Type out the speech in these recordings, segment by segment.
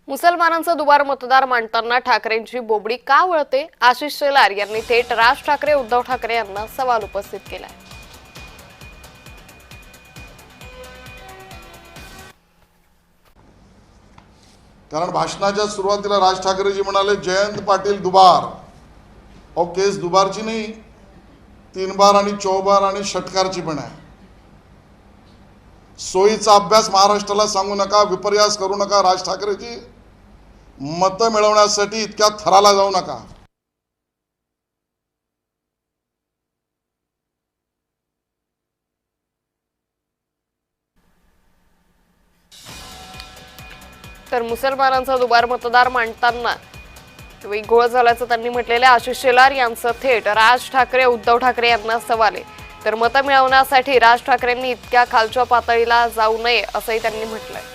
मुसलमानांचा दुबार मतदार मांडताना ठाकरेंची बोबडी का वळते? आशिष शेलार यांनी थेट राज ठाकरे उद्धव ठाकरे यांना सवाल उपस्थित केलाय। कारण भाषणाच्या सुरुवातीला राज ठाकरेजी म्हणाले जयंत पाटील दुबार। अहो केस दुबारची नाही, 3 बार आणि 4 बार आणि षटकारची पण आहे। सोयीचा अभ्यास महाराष्ट्राला सांगू नका, विपर्यास करू नका। राज ठाकरेजी मतं मिळवण्यासाठी इतक्या थराला जाऊ नका। तर मुसलमानांचा दुबार मतदार मांडताना घोळ झाल्याचं त्यांनी म्हटलेलं आहे। आशिष शेलार यांचं थेट राज ठाकरे उद्धव ठाकरे यांना सवाल आहे। तर मतं मिळवण्यासाठी राज ठाकरेंनी इतक्या खालच्या पातळीला जाऊ नये असंही त्यांनी म्हटलंय।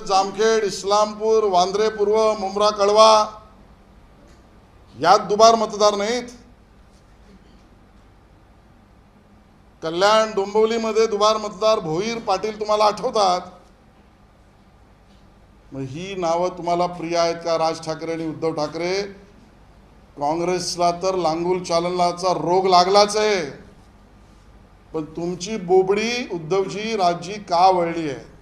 जामखेड, इस्लामपूर, वांद्रे पूर्व, मुंब्रा, कळवा यात दुबार मतदार नाहीत। कल्याण, डोंबिवलीमध्ये दुबार मतदार भोईर, पाटील तुम्हाला आठवतात। मग ही नावं तुम्हाला प्रिय आहेत का? राज ठाकरे आणि उद्धव ठाकरे। काँग्रेसला तर लांगुल चालनाचा रोग लागलाच आहे, पण तुमची बोबडी उद्धवजी राजजी का वळली आहे?